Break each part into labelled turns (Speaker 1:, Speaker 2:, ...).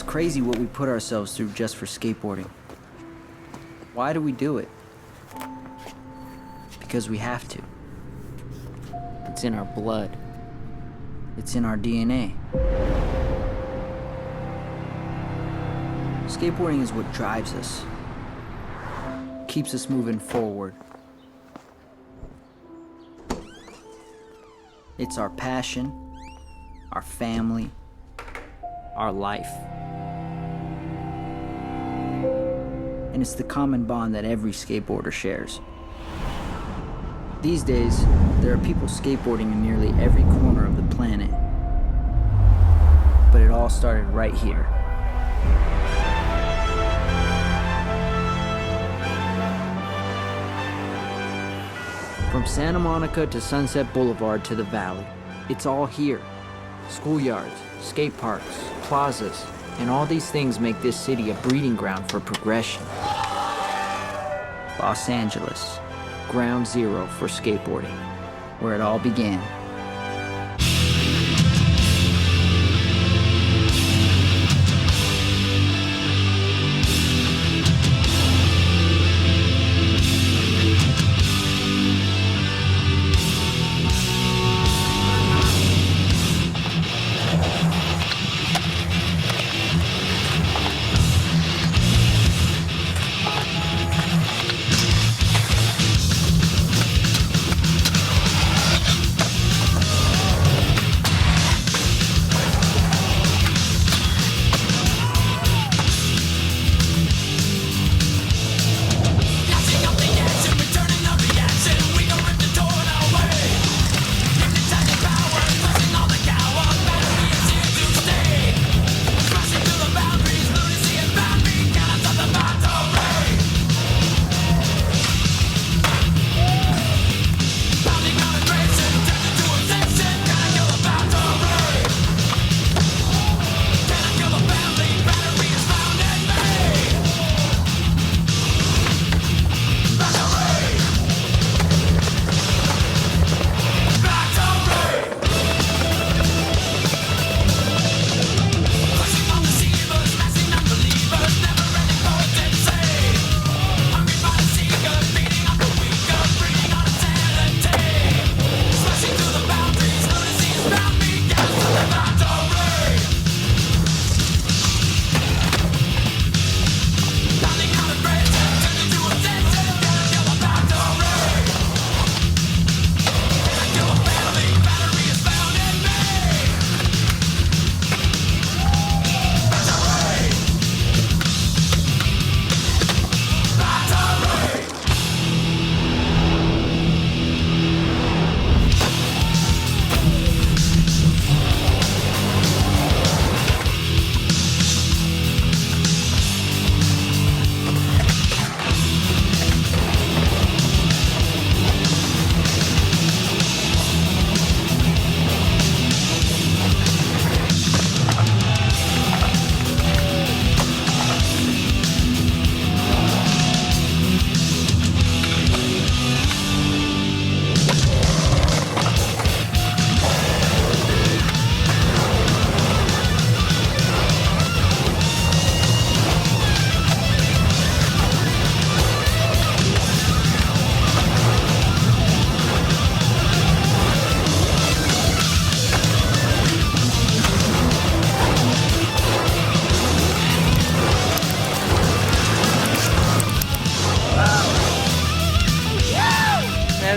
Speaker 1: crazy what we put ourselves through just for skateboarding. Why do we do it? Because we have to. It's in our blood. It's in our DNA. Skateboarding is what drives us, keeps us moving forward. It's our passion, our family, our life. And it's the common bond that every skateboarder shares. These days, there are people skateboarding in nearly every corner of the planet. But it all started right here. From Santa Monica to Sunset Boulevard to the Valley, it's all here. Schoolyards, skate parks, plazas, and all these things make this city a breeding ground for progression. Los Angeles, ground zero for skateboarding, where it all began.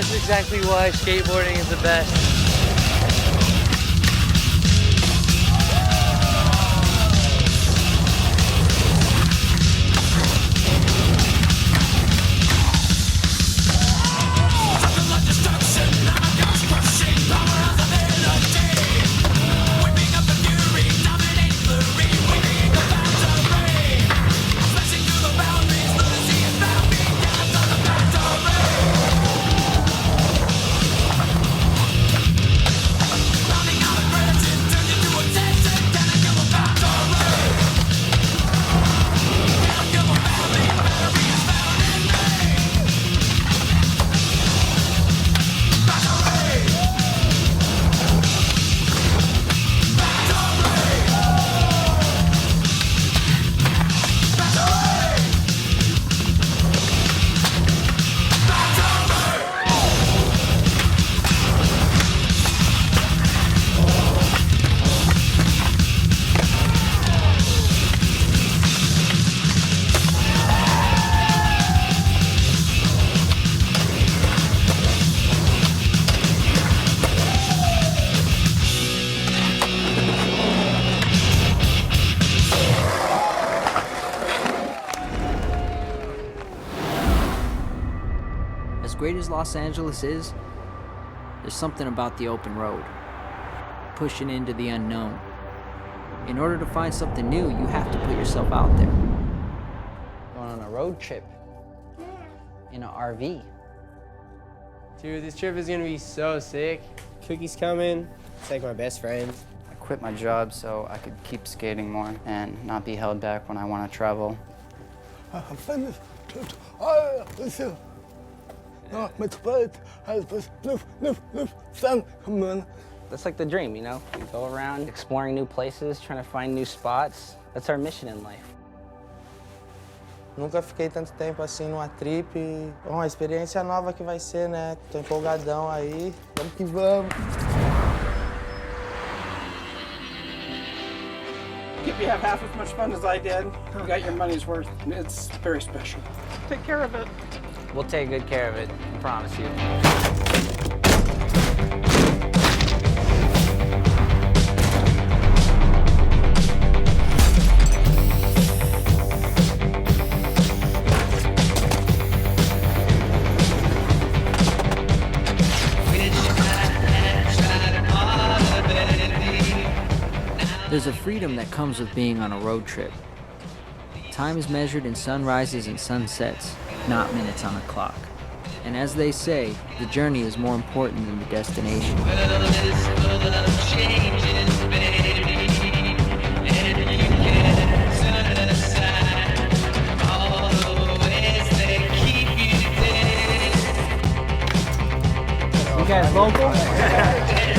Speaker 2: That's exactly why skateboarding is the best.
Speaker 1: as Los Angeles is, there's something about the open road, pushing into the unknown. In order to find something new, you have to put yourself out there.
Speaker 3: Going on a road trip in an RV.
Speaker 4: Dude, this trip is gonna be so sick. Cookie's coming. It's like my best friend.
Speaker 5: I quit my job so I could keep skating more and not be held back when I want to travel.
Speaker 3: That's like the dream, you know? We go around exploring new places, trying to find new spots. That's our mission in life.
Speaker 6: Nunca fiquei tanto tempo assim numa trip. Bom, uma experiência nova que vai ser, né? Tô empolgadão aí. Vamos que vamos.
Speaker 7: If you have half as much fun as I did, you got your money's worth. It's very special. Take care of it.
Speaker 3: We'll take good care of it, I promise you.
Speaker 1: There's a freedom that comes with being on a road trip. Time is measured in sunrises and sunsets, not minutes on a clock. And as they say, the journey is more important than the destination.
Speaker 2: You guys local?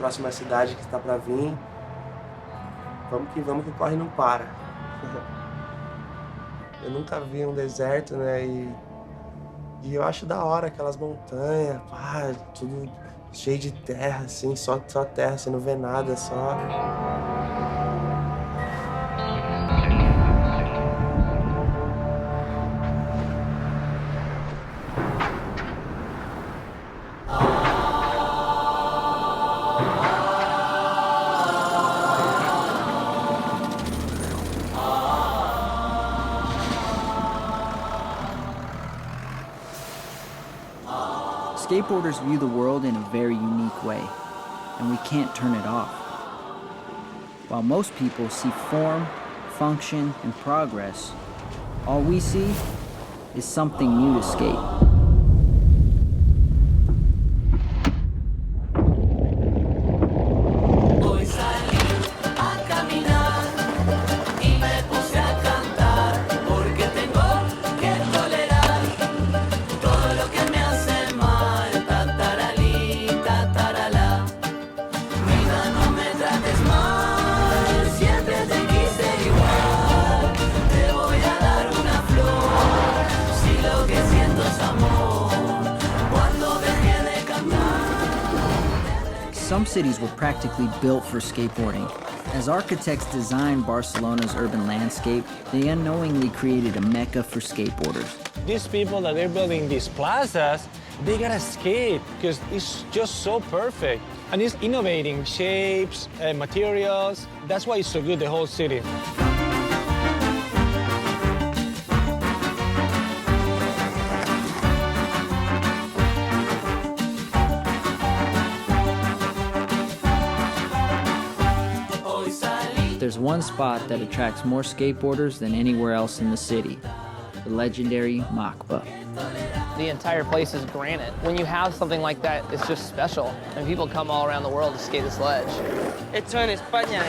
Speaker 6: próxima cidade que está para vir. Vamos que o corre não para. Eu nunca vi um deserto, né? E eu acho da hora aquelas montanhas, pá, tudo cheio de terra, assim, só terra, você não vê nada, só.
Speaker 1: Skateboarders view the world in a very unique way, and we can't turn it off. While most people see form, function, and progress, all we see is something new to skate. Some cities were practically built for skateboarding. As architects designed Barcelona's urban landscape, they unknowingly created a mecca for skateboarders.
Speaker 8: These people that they're building these plazas, they gotta skate because it's just so perfect. And it's innovating shapes and materials. That's why it's so good, the whole city.
Speaker 1: There's one spot that attracts more skateboarders than anywhere else in the city, the legendary Macba.
Speaker 2: The entire place is granite. When you have something like that, it's just special. And people come all around the world to skate this ledge.
Speaker 3: Hecho en España.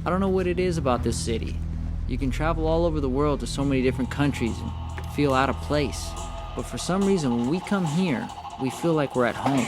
Speaker 1: I don't know what it is about this city. You can travel all over the world to so many different countries and feel out of place. But for some reason, when we come here, we feel like we're at home.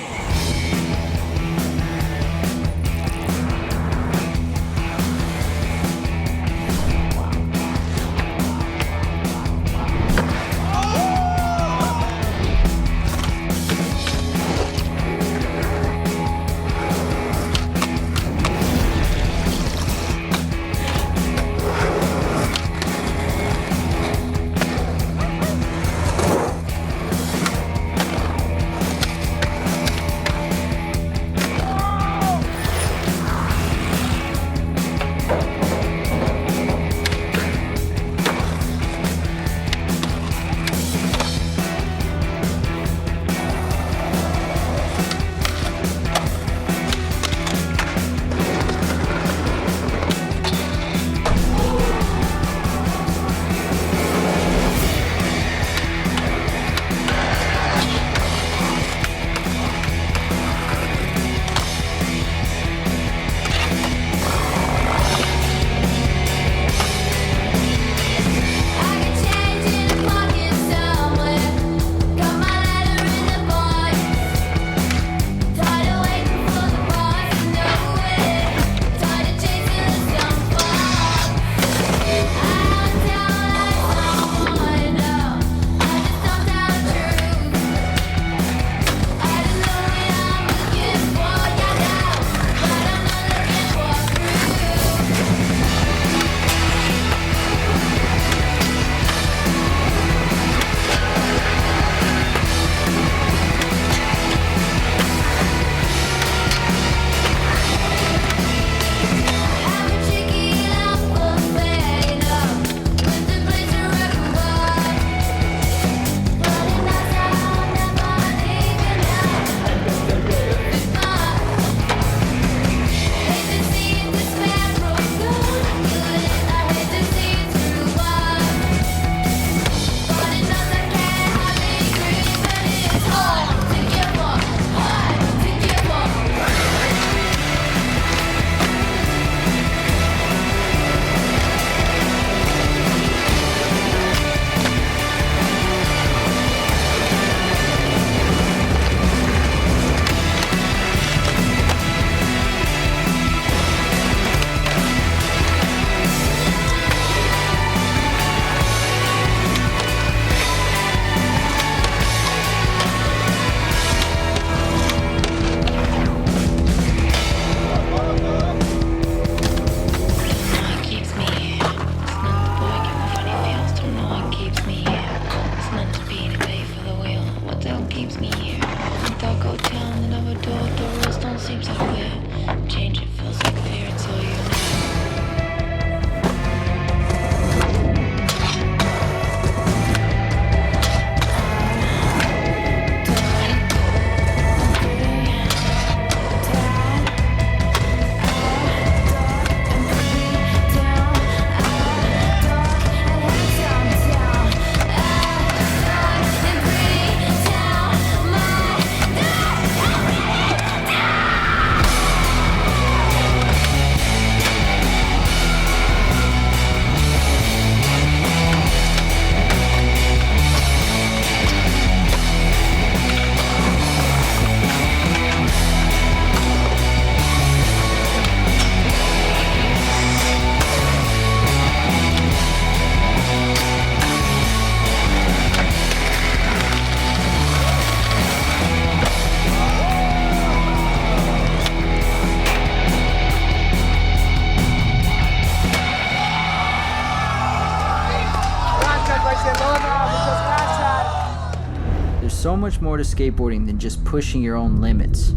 Speaker 7: Barcelona. Muchas gracias.
Speaker 1: There's so much more to skateboarding than just pushing your own limits.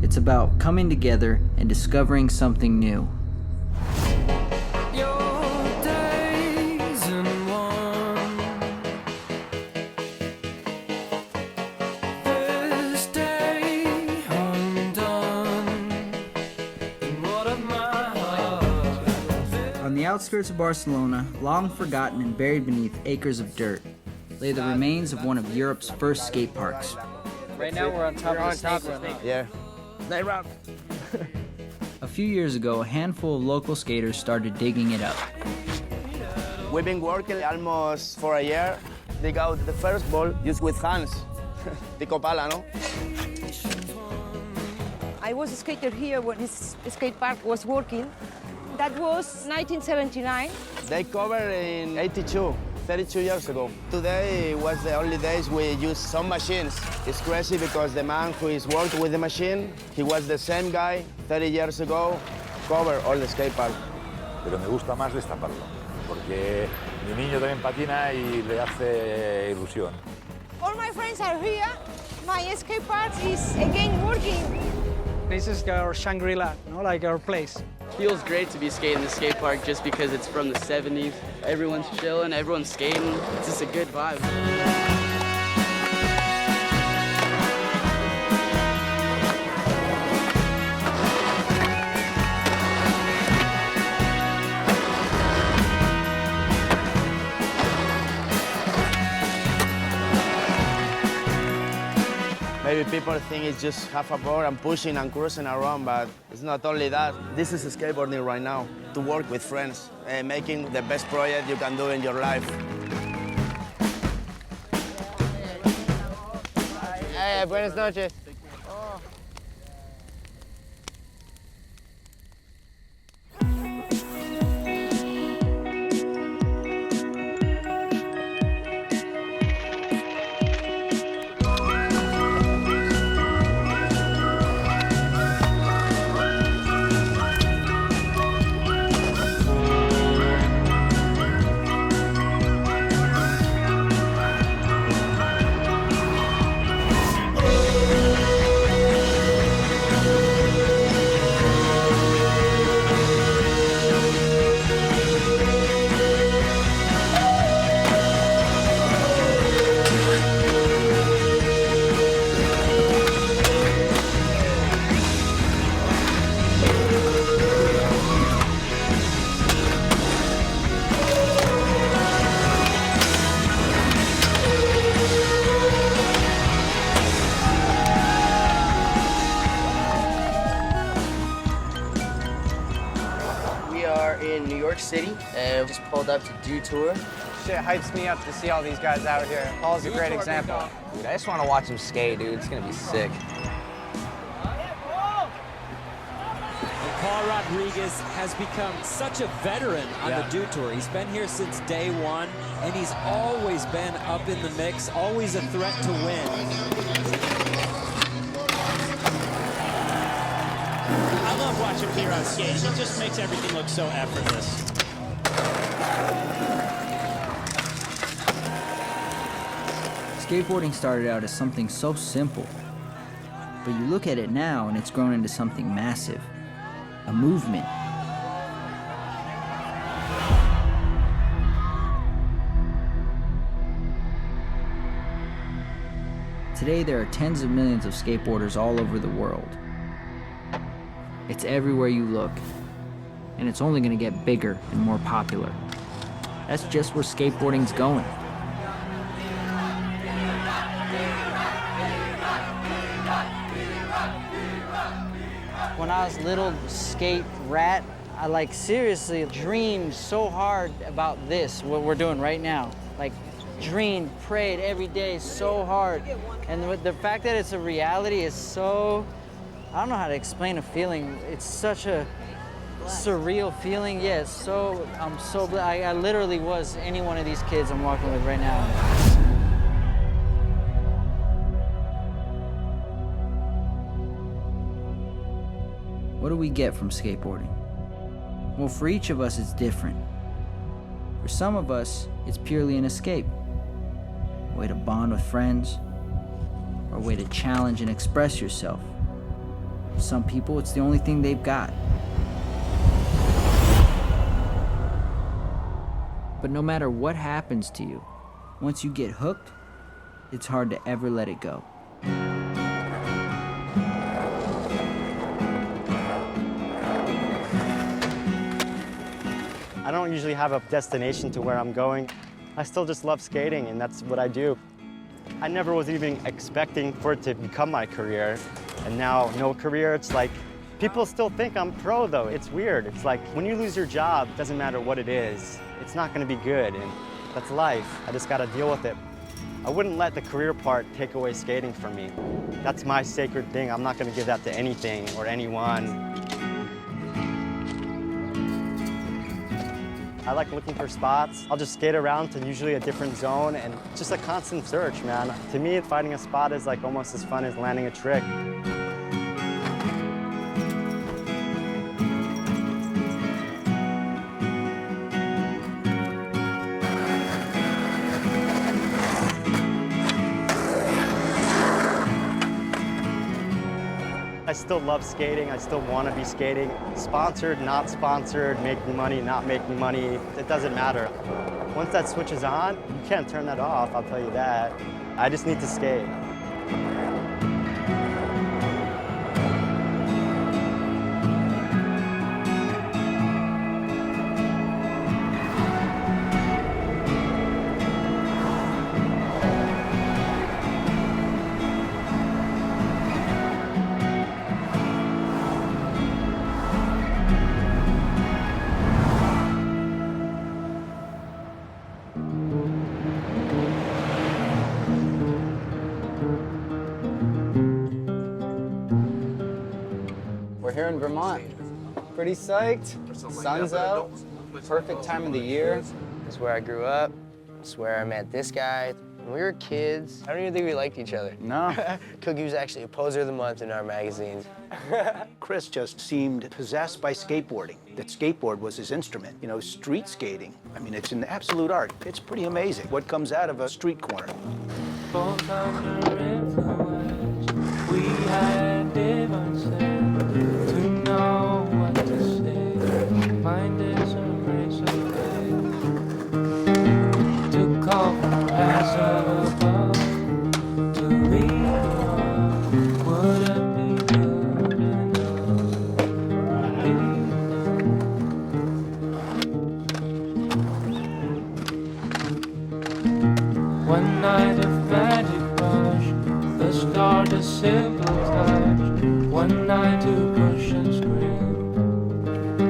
Speaker 1: It's about coming together and discovering something new. On the outskirts of Barcelona, long forgotten and buried beneath acres of dirt, lay the remains of one of Europe's first skate parks.
Speaker 2: Right now we're on top of the snake run.
Speaker 3: Yeah.
Speaker 1: A few years ago, a handful of local skaters started digging it up.
Speaker 9: We've been working almost for a year. Dig out the first ball just with hands. Tico pala, no?
Speaker 10: I was a skater here when this skate park was working. That was 1979.
Speaker 9: They covered in 82, 32 years ago. Today was the only days we use some machines. It's crazy because the man who is worked with the machine, he was the same guy 30 years ago, covered all the skate park.
Speaker 11: Pero me gusta más destaparlo, porque mi niño también patina y le hace ilusión.
Speaker 10: All my friends are here. My skate park is again working.
Speaker 7: This is our Shangri-La, like our place.
Speaker 12: Feels great to be skating the skate park just because it's from the 70s. Everyone's chilling, everyone's skating. It's just a good vibe.
Speaker 9: Maybe people think it's just half a board and pushing and cruising around, but it's not only that. This is skateboarding right now, to work with friends, making the best project you can do in your life.
Speaker 4: Hey, buenas noches.
Speaker 12: In New York City and just pulled up to Do Tour.
Speaker 13: Shit hypes me up to see all these guys out here. Paul's a great example.
Speaker 3: Dude, I just want to watch him skate, dude. It's gonna be sick.
Speaker 14: Paul Rodriguez has become such a veteran on the Do Tour. He's been here since day one, and he's always been up in the mix, always a threat to win.
Speaker 15: I love watching P-Rod skate. It just makes everything look so effortless.
Speaker 1: Skateboarding started out as something so simple, but you look at it now and it's grown into something massive, a movement. Today there are tens of millions of skateboarders all over the world. It's everywhere you look, and it's only going to get bigger and more popular. That's just where skateboarding's going.
Speaker 16: When I was little skate rat, I seriously dreamed so hard about this, what we're doing right now. Dreamed, prayed every day so hard. And the fact that it's a reality is so, I don't know how to explain a feeling. It's such a surreal feeling. Yeah, I'm so glad. I literally was any one of these kids I'm walking with right now.
Speaker 1: What do we get from skateboarding? Well, for each of us, it's different. For some of us, it's purely an escape. a way to bond with friends, or a way to challenge and express yourself. For some people, it's the only thing they've got. But no matter what happens to you, once you get hooked, it's hard to ever let it go.
Speaker 17: I don't usually have a destination to where I'm going. I still just love skating, and that's what I do. I never was even expecting for it to become my career, and now no career, it's like, people still think I'm pro though. It's weird. It's like, when you lose your job, it doesn't matter what it is, it's not gonna be good, and that's life. I just gotta deal with it. I wouldn't let the career part take away skating from me. That's my sacred thing. I'm not gonna give that to anything or anyone. I like looking for spots. I'll just skate around to usually a different zone, and it's just a constant search, man. To me, finding a spot is like almost as fun as landing a trick. I still love skating. I still want to be skating. Sponsored, not sponsored, making money, not making money, it doesn't matter. Once that switch is on, you can't turn that off, I'll tell you that. I just need to skate.
Speaker 18: We're here in Vermont. Pretty psyched. Sun's out. Perfect time of the year.
Speaker 19: This is where I grew up. It's where I met this guy. When we were kids, I don't even think we liked each other.
Speaker 18: No.
Speaker 19: Cookie was actually a poser of the month in our magazines.
Speaker 20: Chris just seemed possessed by skateboarding. That skateboard was his instrument. You know, street skating. I mean, it's an absolute art. It's pretty amazing what comes out of a street corner.
Speaker 21: Both under influence, we had differences. To know what to say, mind is a razor blade. To call as above, to read would it be good enough? One night of magic rush, the start a simple touch. One night to push and scream,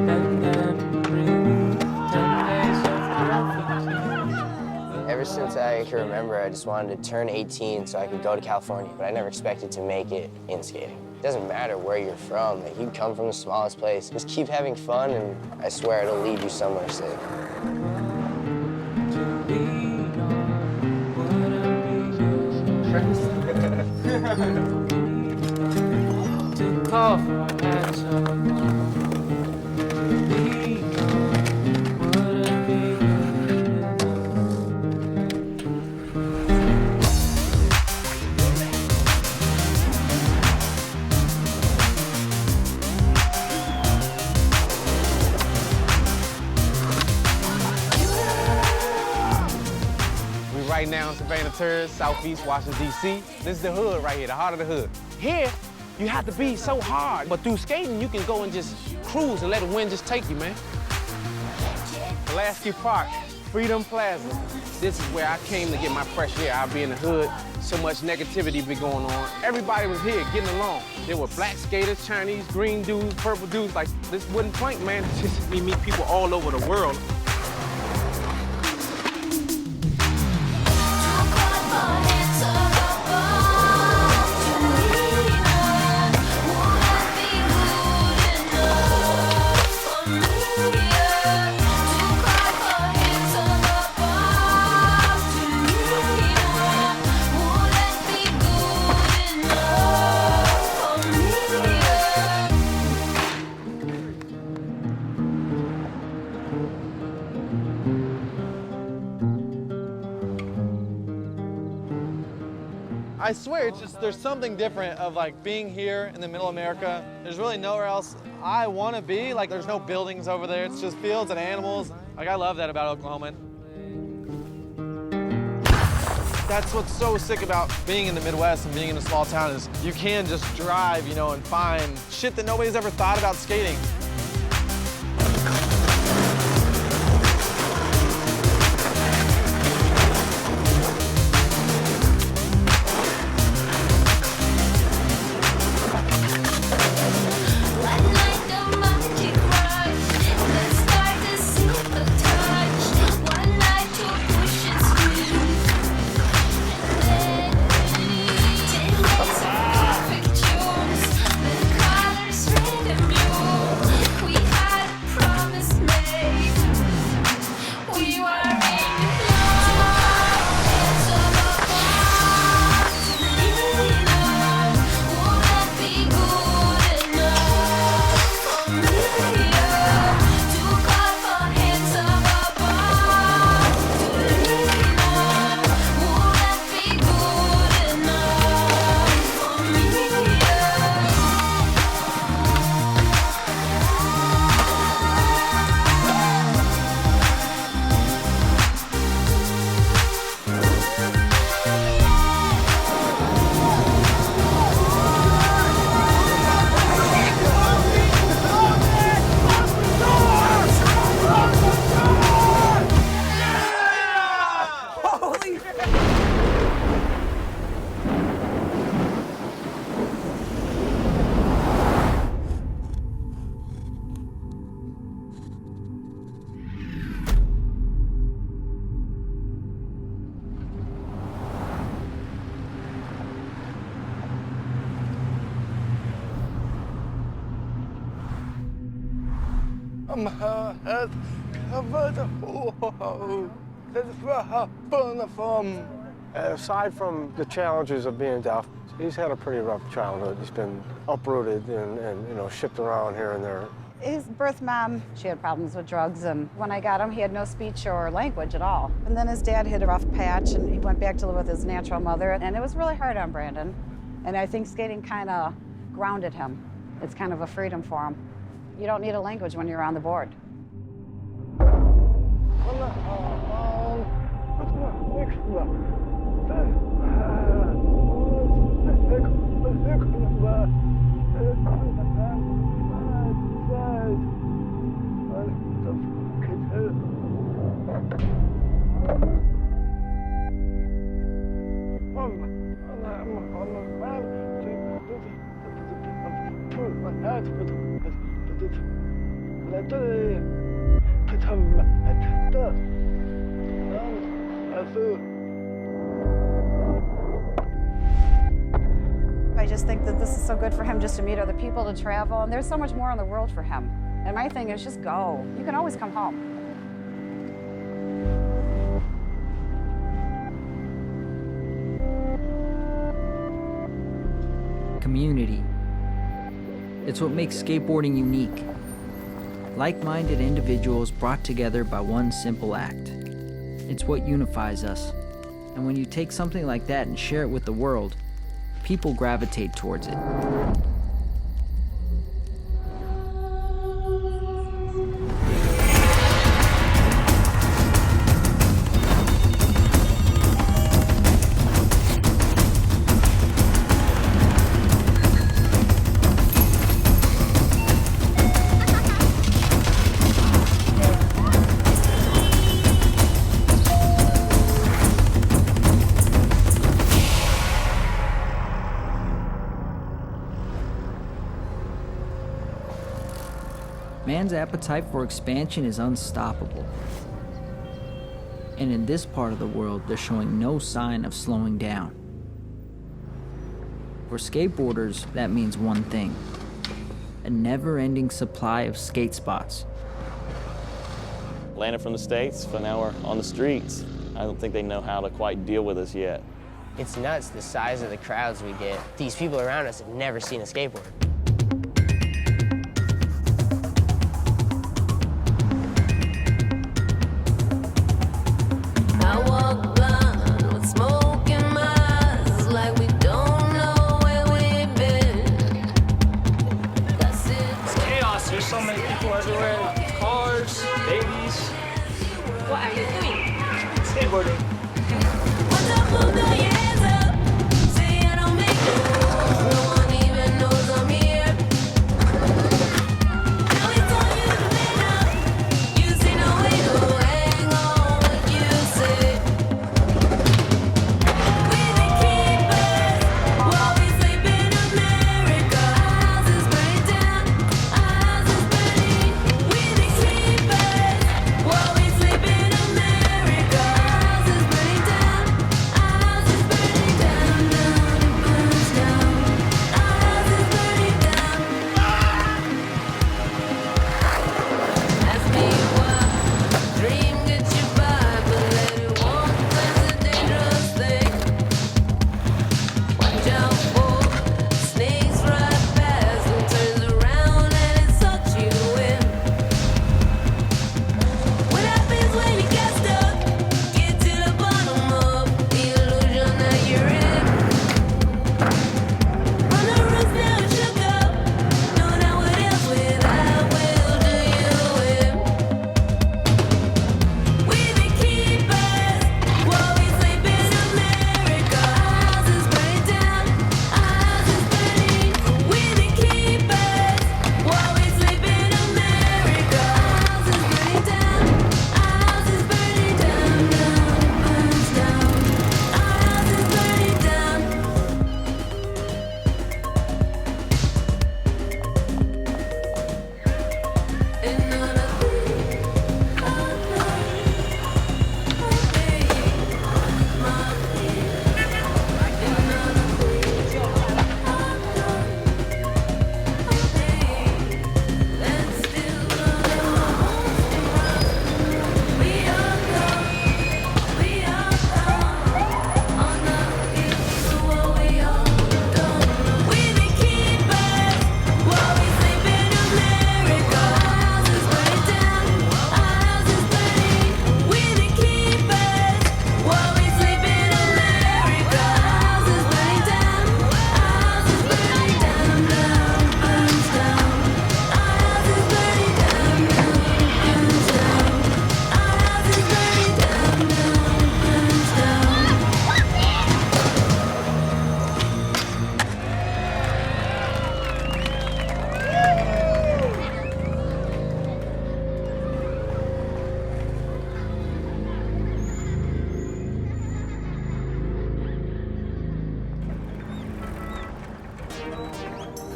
Speaker 21: and then really 10 days of perfect.
Speaker 19: Ever since I can remember, I just wanted to turn 18 so I could go to California, but I never expected to make it in skating. It doesn't matter where you're from. Like, you can come from the smallest place. Just keep having fun, and I swear it'll lead you somewhere safe.
Speaker 21: To call for answer.
Speaker 22: Right now in Savannah Terrace, Southeast Washington, D.C. This is the hood right here, the heart of the hood. Here, you have to be so hard, but through skating, you can go and just cruise and let the wind just take you, man. Pulaski Park, Freedom Plaza. This is where I came to get my fresh air. I'll be in the hood, so much negativity be going on. Everybody was here getting along. There were black skaters, Chinese, green dudes, purple dudes. Like, this wasn't punk, man. It's just we meet people all over the world.
Speaker 5: I swear, it's just, there's something different of like being here in the middle of America. There's really nowhere else I want to be. Like there's no buildings over there. It's just fields and animals. Like I love that about Oklahoma. That's what's so sick about being in the Midwest and being in a small town is you can just drive, you know, and find shit that nobody's ever thought about skating.
Speaker 6: Aside from the challenges of being deaf, he's had a pretty rough childhood. He's been uprooted and you know, shipped around here and there.
Speaker 23: His birth mom, she had problems with drugs, and when I got him, he had no speech or language at all. And then his dad hit a rough patch, and he went back to live with his natural mother, and it was really hard on Brandon. And I think skating kind of grounded him. It's kind of a freedom for him. You don't need a language when you're on the board. I just think that this is so good for him just to meet other people, to travel, and there's so much more in the world for him. And my thing is just go. You can always come home.
Speaker 1: Community. It's what makes skateboarding unique. Like-minded individuals brought together by one simple act. It's what unifies us. And when you take something like that and share it with the world, people gravitate towards it. Man's appetite for expansion is unstoppable. And in this part of the world, they're showing no sign of slowing down. For skateboarders, that means one thing: a never-ending supply of skate spots.
Speaker 24: Landed from the States, but now we're on the streets. I don't think they know how to quite deal with us yet.
Speaker 19: It's nuts, the size of the crowds we get. These people around us have never seen a skateboard.
Speaker 25: I walk blind with smoke in my eyes, like we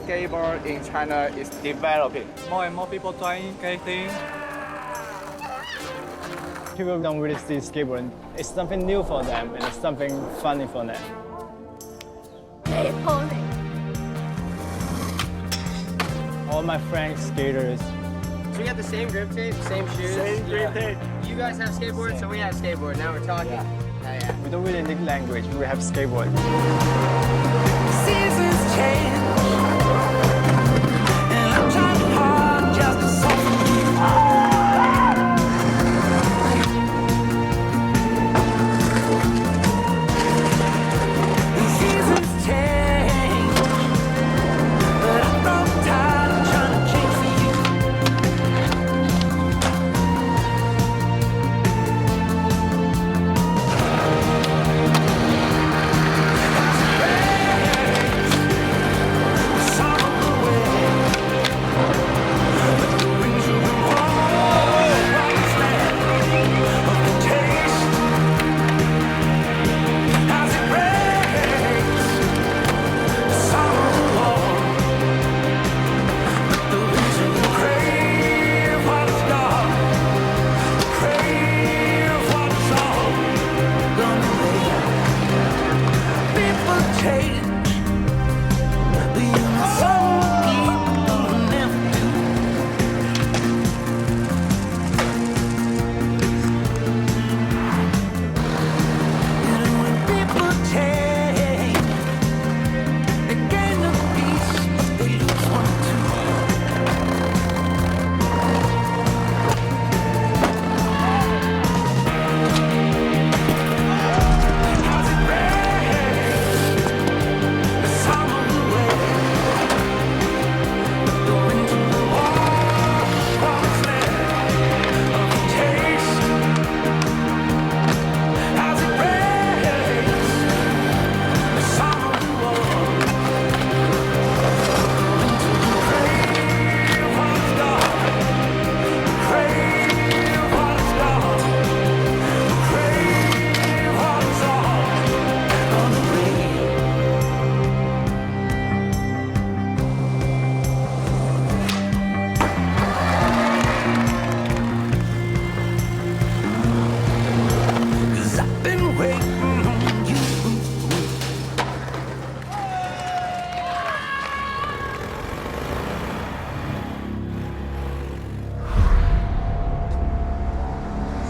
Speaker 13: skateboard in China is developing.
Speaker 2: More and more people trying skating.
Speaker 8: People don't really see skateboarding. It's something new for them and it's something funny for them. All my friends skaters.
Speaker 4: So we have the same grip tape, same shoes.
Speaker 8: Same grip tape.
Speaker 4: You guys have skateboard, so we have skateboard. Now we're talking. Yeah.
Speaker 8: We don't really need language. We have skateboard.
Speaker 21: Seasons change, and I'm trying hard just to soften you. Seasons change, but I'm not tired of trying to change for you.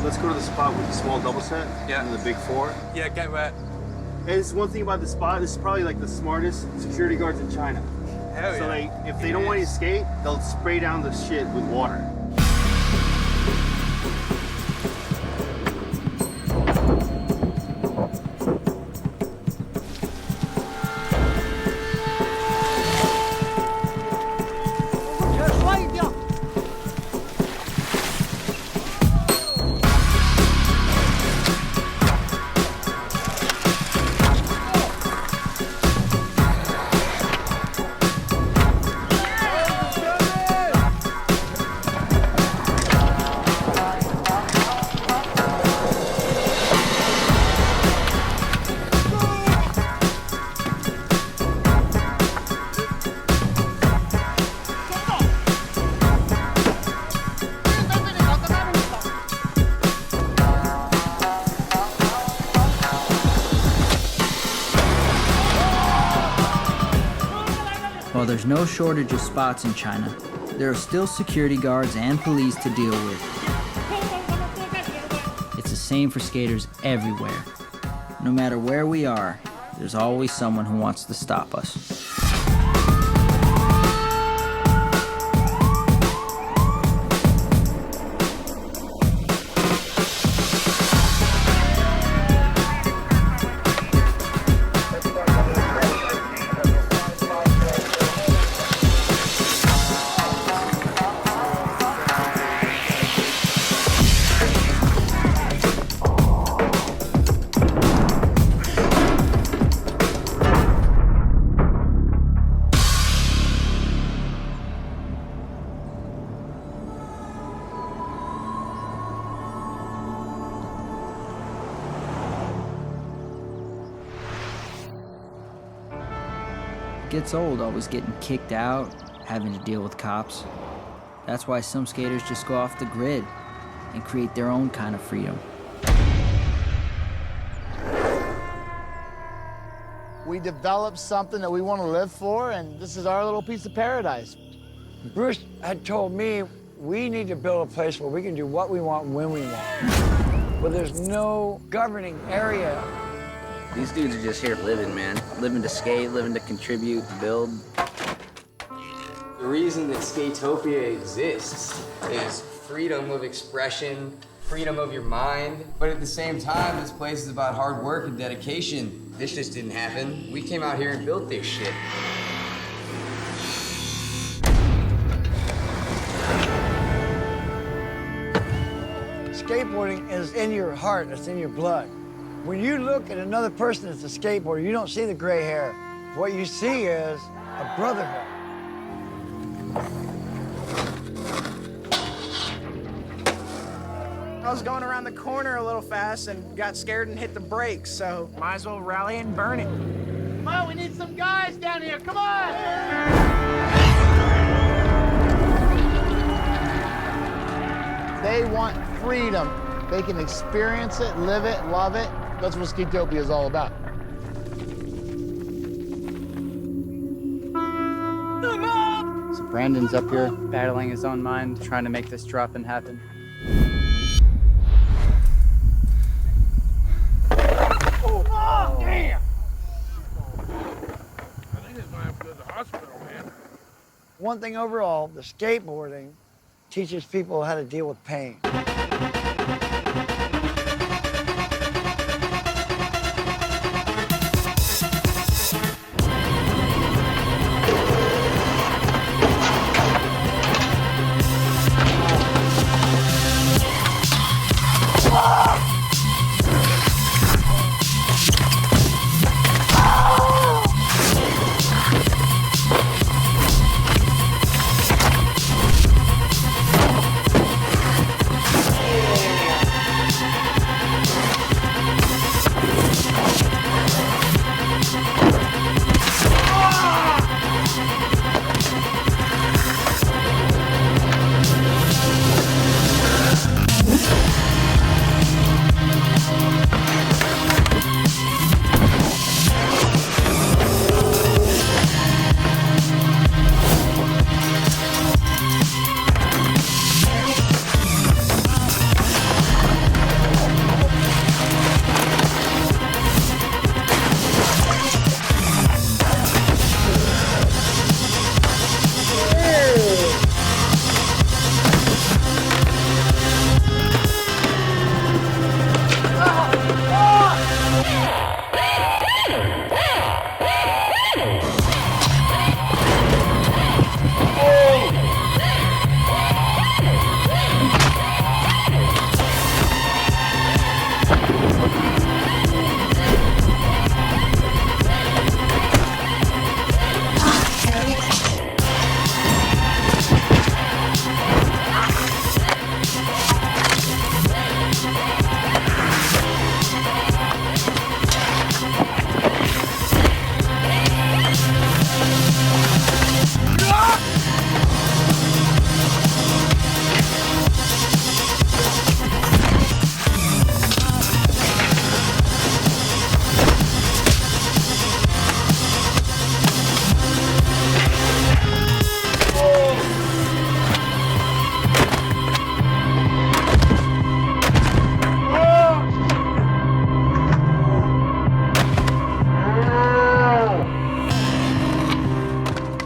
Speaker 10: Let's go to the spot with the small double set and the big four.
Speaker 2: Yeah, get wet.
Speaker 10: And it's one thing about the spot, this is probably like the smartest security guards in China.
Speaker 2: Hell
Speaker 10: so
Speaker 2: yeah.
Speaker 10: like, if they don't want you to skate, they'll spray down the shit with water.
Speaker 1: While there's no shortage of spots in China, there are still security guards and police to deal with. It's the same for skaters everywhere. No matter where we are, there's always someone who wants to stop us. It gets old always getting kicked out, having to deal with cops. That's why some skaters just go off the grid and create their own kind of freedom.
Speaker 7: We developed something that we want to live for, and this is our little piece of paradise.
Speaker 9: Bruce had told me we need to build a place where we can do what we want when we want, where there's no governing area.
Speaker 3: These dudes are just here living, man. Living to skate, living to contribute, to build.
Speaker 18: The reason that Skatopia exists is freedom of expression, freedom of your mind. But at the same time, this place is about hard work and dedication. This just didn't happen. We came out here and built this shit.
Speaker 9: Skateboarding is in your heart, it's in your blood. When you look at another person that's a skateboarder, you don't see the gray hair. What you see is a brotherhood.
Speaker 13: I was going around the corner a little fast and got scared and hit the brakes, so might as well rally and burn it.
Speaker 7: Come on, we need some guys down here. Come on! They want freedom. They can experience it, live it, love it. That's what Skatopia is all about.
Speaker 11: So Brandon's up here battling his own mind, trying to make this drop-in happen.
Speaker 7: Oh, damn!
Speaker 9: I think he's gonna have to go to the hospital, man. One thing overall, the skateboarding teaches people how to deal with pain.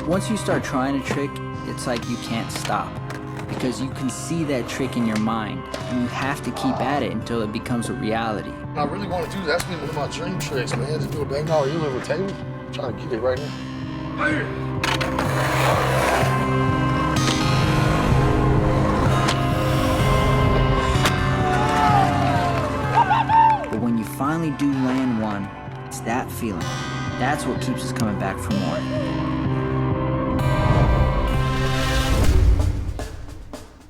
Speaker 1: Once you start trying a trick, it's like you can't stop because you can see that trick in your mind and you have to keep at it until it becomes a reality.
Speaker 10: I really want to do that's one of my dream tricks, man. Just do a bang dollar heel over table. I'm trying to get it right now.
Speaker 1: But when you finally do land one, it's that feeling. That's what keeps us coming back for more.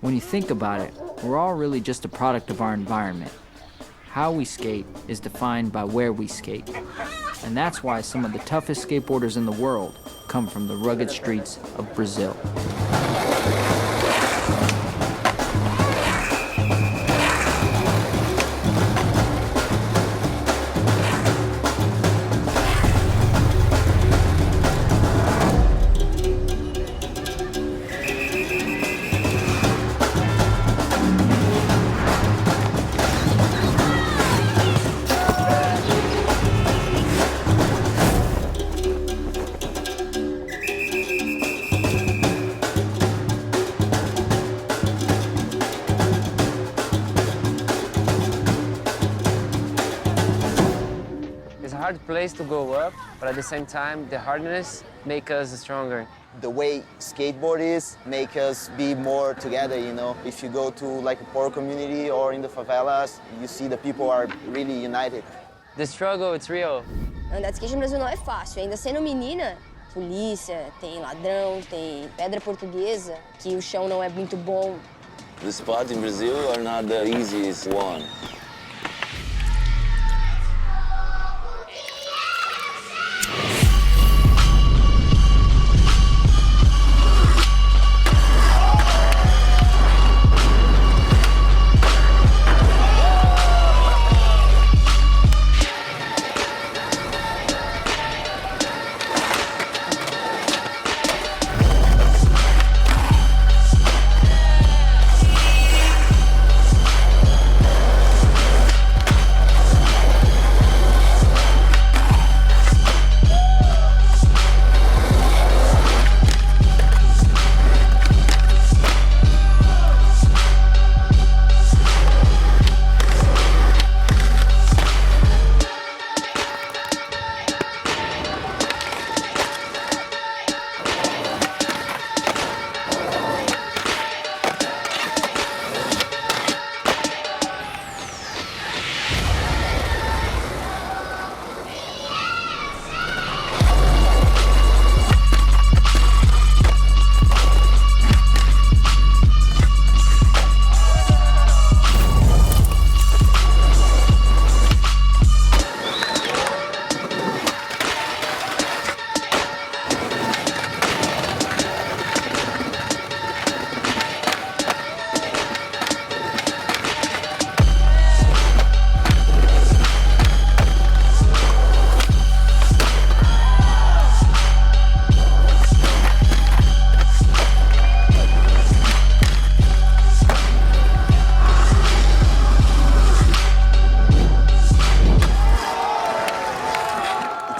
Speaker 1: When you think about it, we're all really just a product of our environment. How we skate is defined by where we skate. And that's why some of the toughest skateboarders in the world come from the rugged streets of Brazil.
Speaker 12: It's a hard place to go up, but at the same time, the hardness makes us stronger.
Speaker 14: The way skateboard is make us be more together, you know. If you go to like a poor community or in the favelas, you see the people are really united.
Speaker 12: The struggle, it's real.
Speaker 15: Andar de skate no Brasil não é fácil. Ainda sendo menina, polícia, tem ladrão, tem pedra portuguesa, que o chão não é muito bom.
Speaker 24: The spots in Brazil are not the easiest one.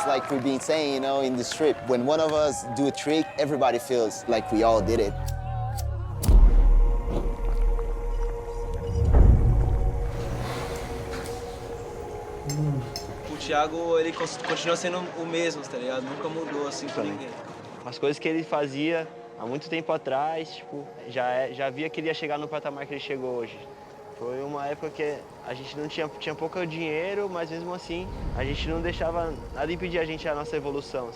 Speaker 14: Like we've been saying, you know, in the strip, when one of us do a trick, everybody feels like we all did it.
Speaker 16: O Thiago, ele continua sendo o mesmo, tá ligado? Nunca mudou assim pra ninguém.
Speaker 17: As coisas que ele fazia há muito tempo atrás, tipo, já via que ele ia chegar no patamar que ele chegou hoje. Foi uma época que a gente não tinha pouco dinheiro, mas mesmo assim a gente não deixava nada impedir a gente a nossa evolução.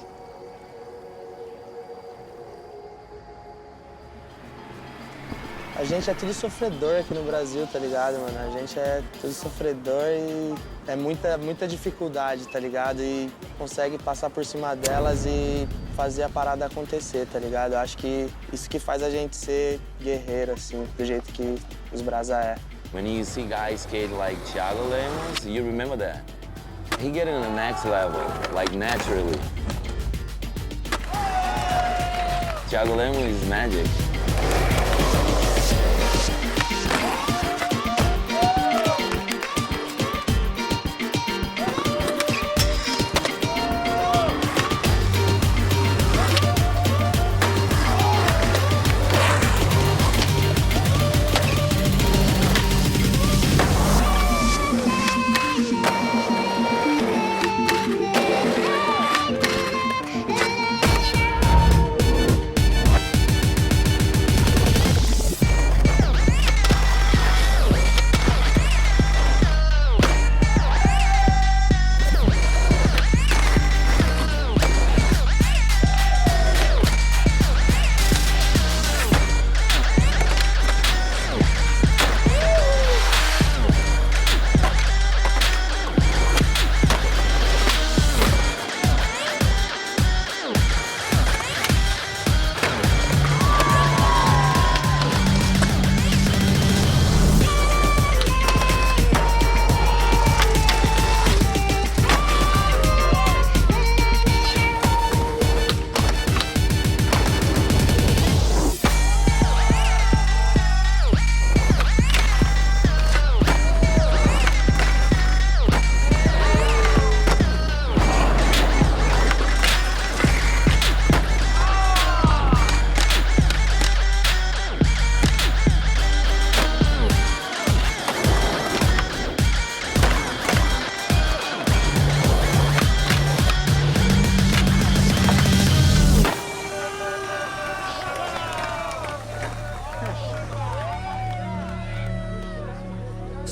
Speaker 14: A gente é tudo sofredor aqui no Brasil, tá ligado, mano? A gente é tudo sofredor e é muita dificuldade, tá ligado? E consegue passar por cima delas e fazer a parada acontecer, tá ligado? Eu acho que isso que faz a gente ser guerreiro, assim, do jeito que os brasa é.
Speaker 24: When you see guys skate like Thiago Lemos, you remember that. He get in the next level, like naturally. Thiago Lemos is magic.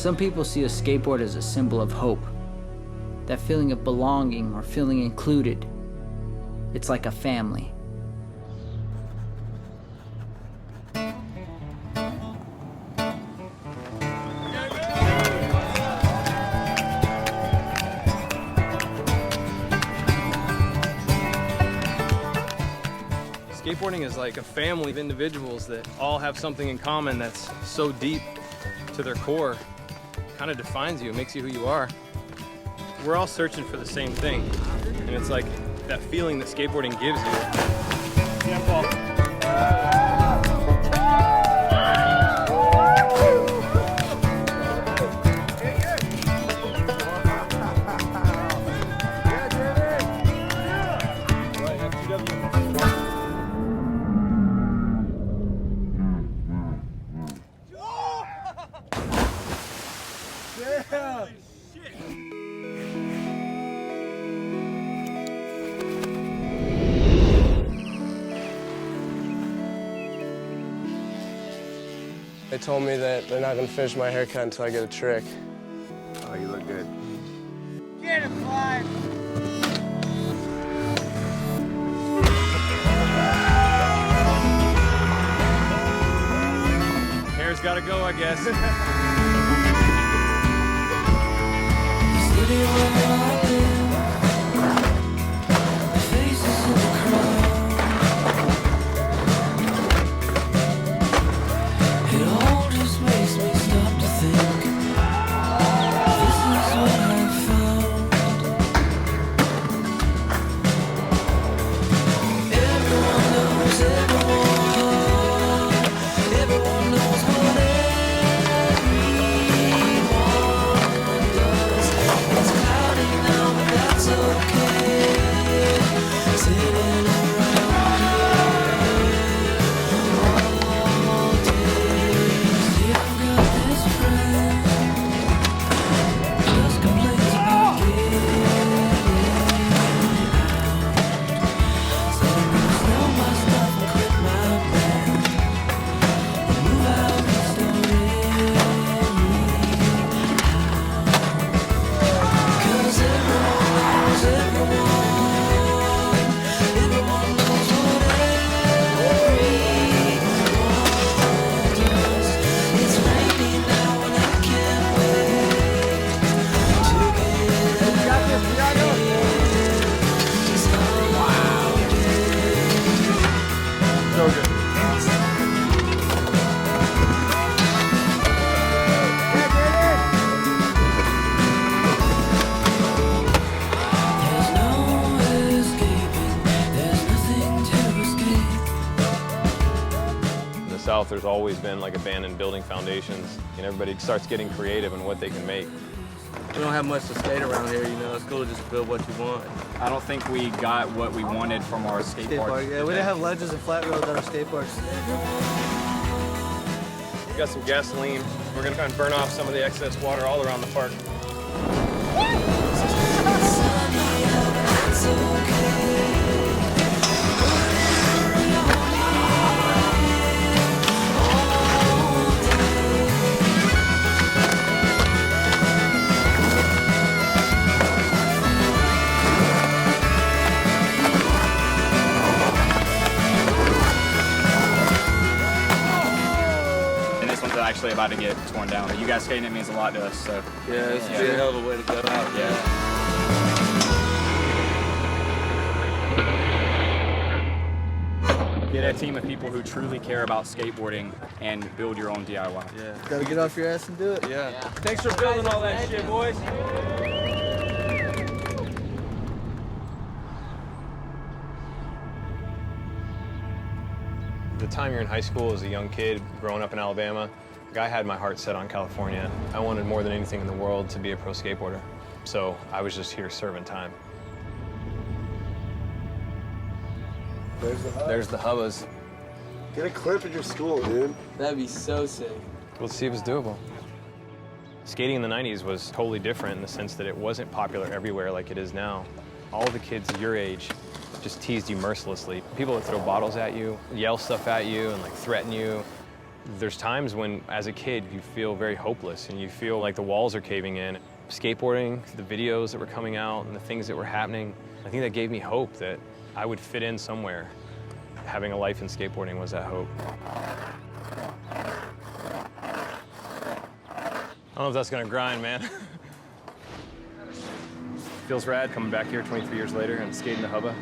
Speaker 1: Some people see a skateboard as a symbol of hope, that feeling of belonging or feeling included. It's like a family.
Speaker 5: Skateboarding is like a family of individuals that all have something in common that's so deep to their core. It kind of defines you, it makes you who you are. We're all searching for the same thing, and it's like that feeling that skateboarding gives you. Yeah, Paul.
Speaker 4: They told me that they're not gonna finish my haircut until I get a trick.
Speaker 6: Oh, you look good.
Speaker 13: Get him, Clyde!
Speaker 5: Hair's gotta go, I guess. South, there's always been like abandoned building foundations, and everybody starts getting creative in what they can make.
Speaker 16: We don't have much to skate around here, you know. It's cool to just build what you want.
Speaker 6: I don't think we got what we wanted from our skateboard.
Speaker 16: Yeah, we didn't have ledges and flat roads on our skateboards.
Speaker 5: We got some gasoline. We're gonna kind of burn off some of the excess water all around the park.
Speaker 6: Actually about to get torn down, but you guys skating it means a lot to us, so.
Speaker 16: Yeah, it's a hell of a way to go out.
Speaker 6: Yeah. Get a team of people who truly care about skateboarding and build your own DIY.
Speaker 16: Yeah. Gotta get off your ass and do it.
Speaker 5: Yeah. Thanks for building all that shit, boys. The time you're in high school as a young kid growing up in Alabama, I had my heart set on California. I wanted more than anything in the world to be a pro skateboarder. So I was just here serving time. There's the hubbas.
Speaker 10: Get a clip at your school, dude.
Speaker 16: That'd be so sick.
Speaker 5: Let's see if it's doable. Skating in the 90s was totally different in the sense that it wasn't popular everywhere like it is now. All the kids your age just teased you mercilessly. People would throw bottles at you, yell stuff at you, and like threaten you. There's times when, as a kid, you feel very hopeless and you feel like the walls are caving in. Skateboarding, the videos that were coming out and the things that were happening, I think that gave me hope that I would fit in somewhere. Having a life in skateboarding was that hope. I don't know if that's gonna grind, man. Feels rad coming back here 23 years later and skating the hubba.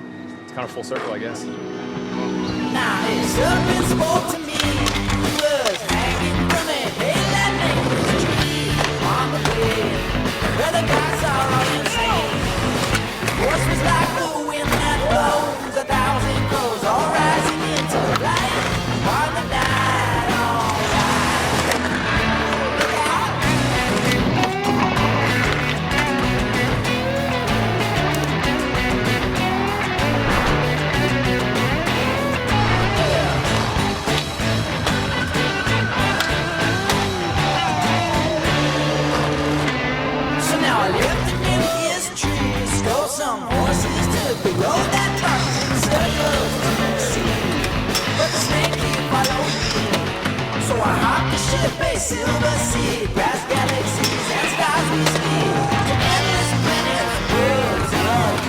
Speaker 5: It's kind of full circle, I guess.
Speaker 21: Now it's urban sport to me. He was hanging from a hayland tree on the way where the guys are all insane. Voice was like the wind that blows 1,000 crows, all rising into life on the night, all right. Look out! So now I lived in his tree, stole some horses to the road that turns in circles to the sea. But the snake he followed me, so I hopped the ship a silver sea, past galaxies and stars we see, to endless planets, worlds of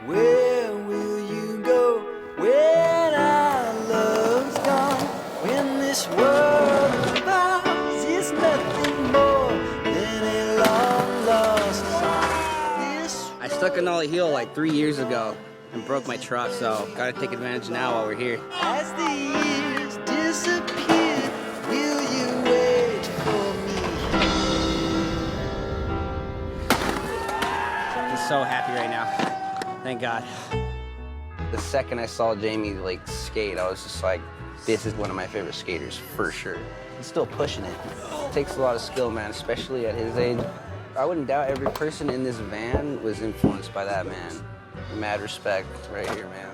Speaker 21: Where will you go when our love's gone? When this world of ours is nothing more than a long lost song.
Speaker 3: I stuck a nollie heel like 3 years ago and broke my truck, so gotta take advantage now while we're here.
Speaker 21: As the years disappear, will you wait for me?
Speaker 3: He's so happy right now. Thank God. The second I saw Jamie like skate, I was just like, this is one of my favorite skaters for sure. He's still pushing it. It takes a lot of skill, man, especially at his age. I wouldn't doubt every person in this van was influenced by that man. Mad respect right here, man.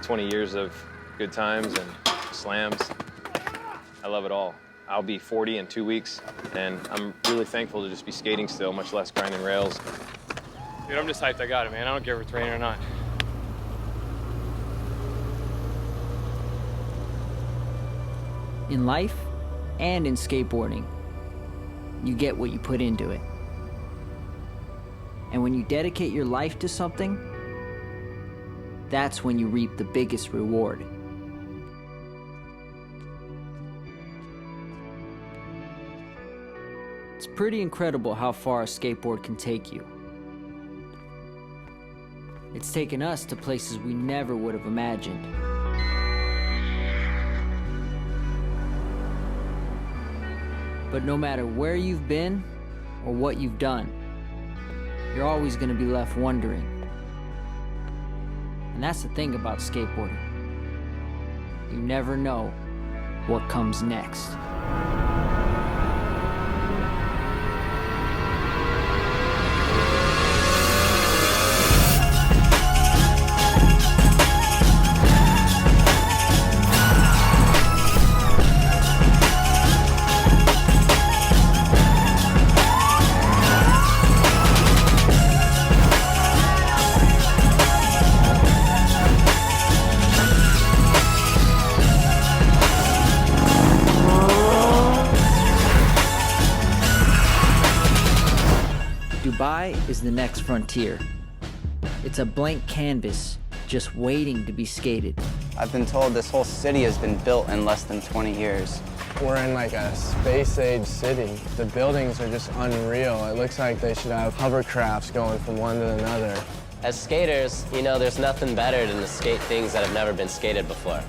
Speaker 5: 20 years of good times and slams. I love it all. I'll be 40 in 2 weeks, and I'm really thankful to just be skating still, much less grinding rails. Dude, I'm just hyped I got it, man. I don't care if it's raining or not.
Speaker 1: In life and in skateboarding, you get what you put into it. And when you dedicate your life to something, that's when you reap the biggest reward. It's pretty incredible how far a skateboard can take you. It's taken us to places we never would have imagined. But no matter where you've been or what you've done, you're always going to be left wondering. And that's the thing about skateboarding. You never know what comes next. Dubai is the next frontier. It's a blank canvas just waiting to be skated.
Speaker 3: I've been told this whole city has been built in less than 20 years.
Speaker 4: We're in like a space-age city. The buildings are just unreal. It looks like they should have hovercrafts going from one to another.
Speaker 19: As skaters, you know, there's nothing better than to skate things that have never been skated before.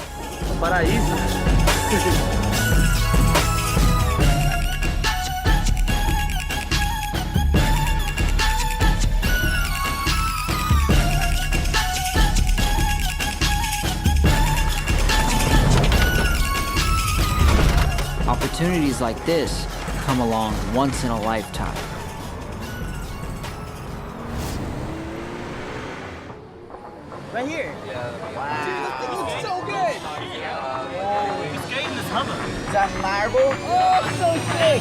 Speaker 1: Opportunities like this come along once in a lifetime.
Speaker 13: right here.
Speaker 7: Wow.
Speaker 13: Dude, this thing looks so good.
Speaker 7: He's skating this Hummer.
Speaker 13: Is that marble? Oh, so sick.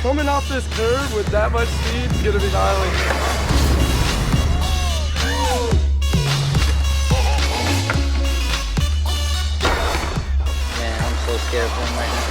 Speaker 4: Coming off this curve with that much speed is gonna be gnarly.
Speaker 11: Man, I'm so scared for him right now.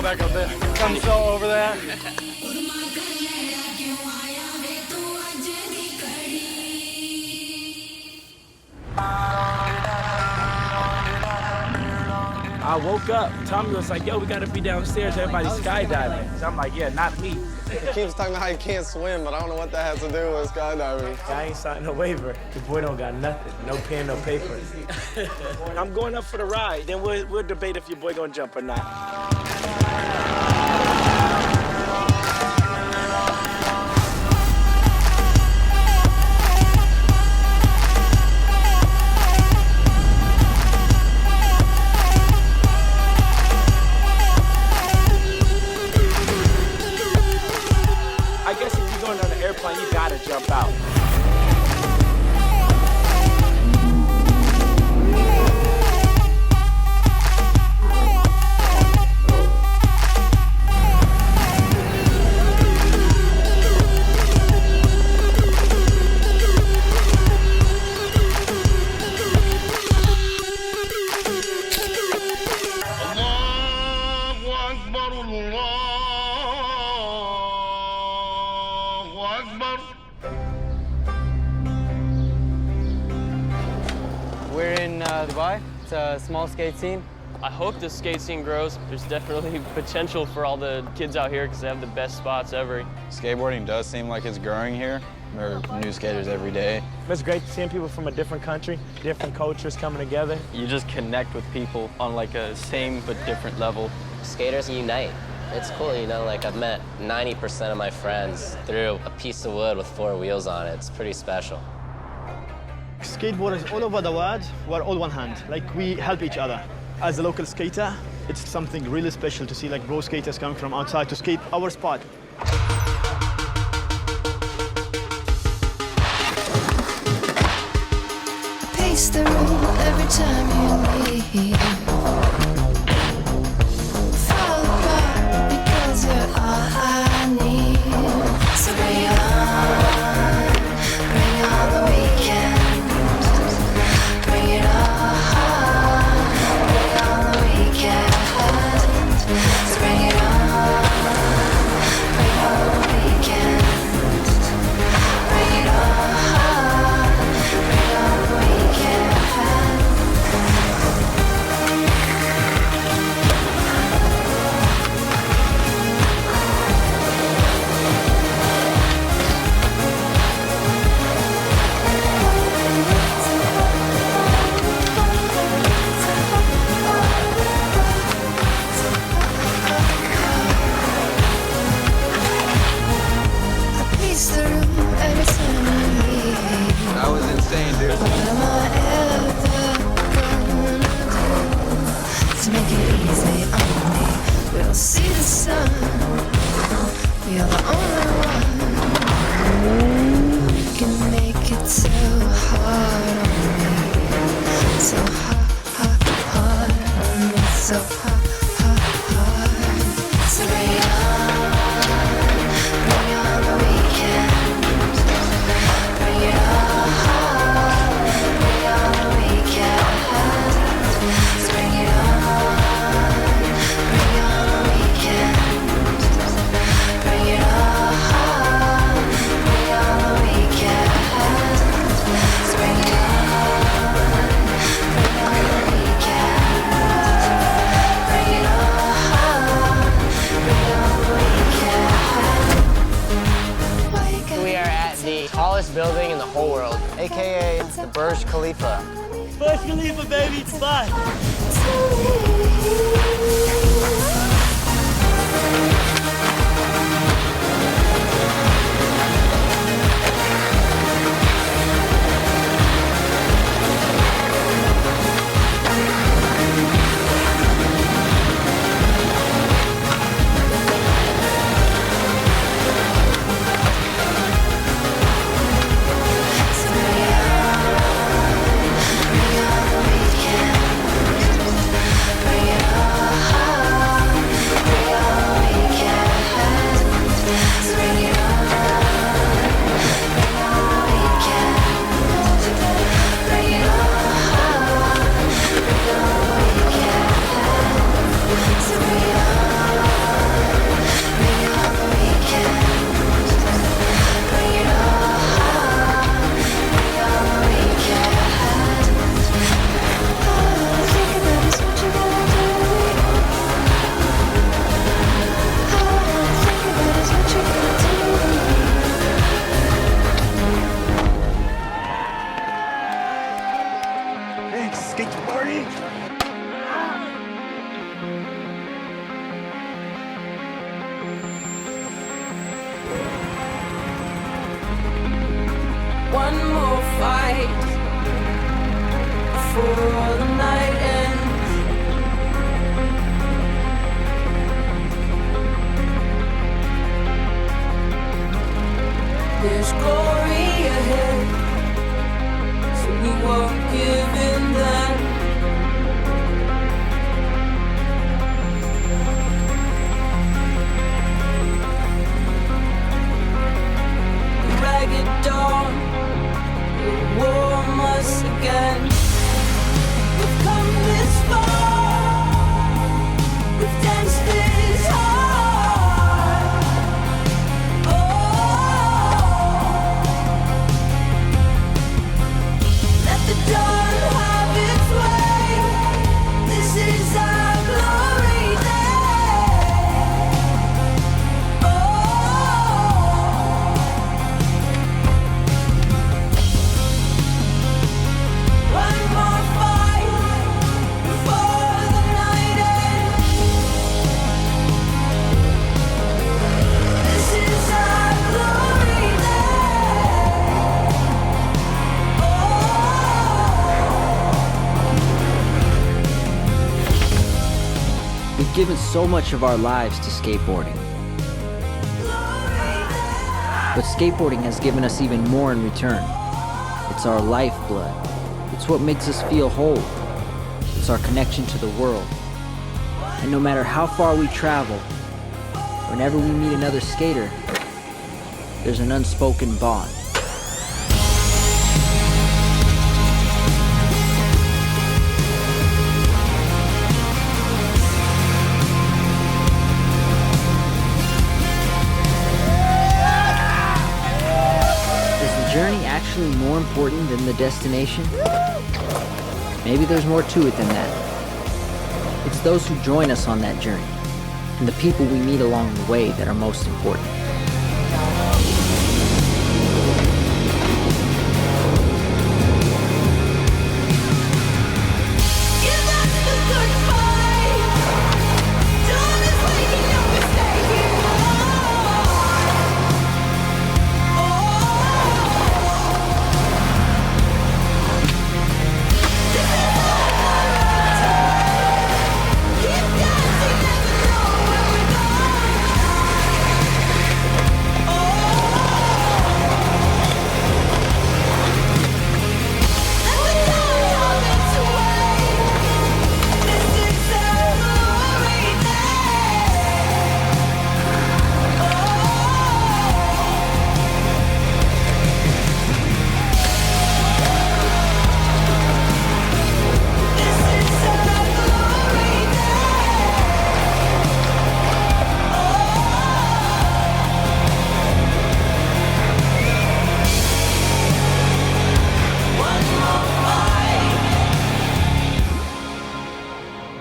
Speaker 4: Back up there. I'm so over that.
Speaker 8: I woke up, Tommy was like, yo, we gotta be downstairs, everybody's skydiving. So I'm like, yeah, not me.
Speaker 4: He keeps talking about how he can't swim, but I don't know what that has to do with skydiving.
Speaker 8: I ain't signed no waiver. The boy don't got nothing, no pen, no paper. I'm going up for the ride, then we'll debate if your boy gonna jump or not. I guess if you're going on an airplane, you gotta jump out.
Speaker 11: We're in Dubai. It's a small skate scene.
Speaker 20: I hope the skate scene grows. There's definitely potential for all the kids out here because they have the best spots ever.
Speaker 22: Skateboarding does seem like it's growing here. There are new skaters every day.
Speaker 8: It's great seeing people from a different country, different cultures coming together.
Speaker 5: You just connect with people on like a same but different level.
Speaker 19: Skaters unite. It's cool, you know, like I've met 90% of my friends through a piece of wood with 4 wheels on it. It's pretty special.
Speaker 23: Skateboarders all over the world, we're all one hand. Like, we help each other. As a local skater, it's something really special to see like pro skaters coming from outside to skate our spot.
Speaker 21: Pace the room every time you leave. Fall apart because you're all I need. So bring it on the weekend. Bring it on the weekend. So bring it on the weekend. Bring it on the weekend.
Speaker 24: That was insane, dude.
Speaker 21: What am I ever gonna do to make it easy on me? We'll see the sun. We are the only one who can make it so hard on me. So hard on me. So hard. So bring it on the weekend. Bring it on the weekend. So bring it on the weekend. Bring it on the weekend. So bring it on the weekend. Bring it on the weekend.
Speaker 12: We are at the tallest building in the whole world, aka the Burj Khalifa.
Speaker 23: Burj Khalifa, baby, it's fun.
Speaker 21: Bring it on.
Speaker 2: Skateboarding!
Speaker 21: One more fight before the night ends. There's glory ahead, so we won't give in then. The ragged dawn will warm us again. We've come this far, we've danced this hard. Oh, let the dawn have its way. This is our glory day. Oh, one more fight before the night ends. This is our glory day.
Speaker 1: We've given so much of our lives to skateboarding. But skateboarding has given us even more in return. It's our lifeblood. It's what makes us feel whole. It's our connection to the world. And no matter how far we travel, whenever we meet another skater, there's an unspoken bond. Is the journey actually more important than the destination? Maybe there's more to it than that. It's those who join us on that journey, and the people we meet along the way that are most important.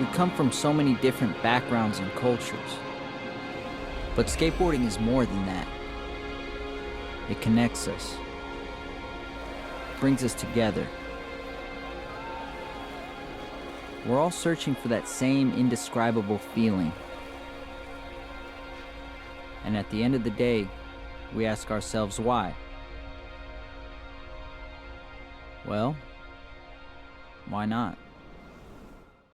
Speaker 1: We come from so many different backgrounds and cultures. But skateboarding is more than that. It connects us, brings us together. We're all searching for that same indescribable feeling. And at the end of the day, we ask ourselves why. Well, why not?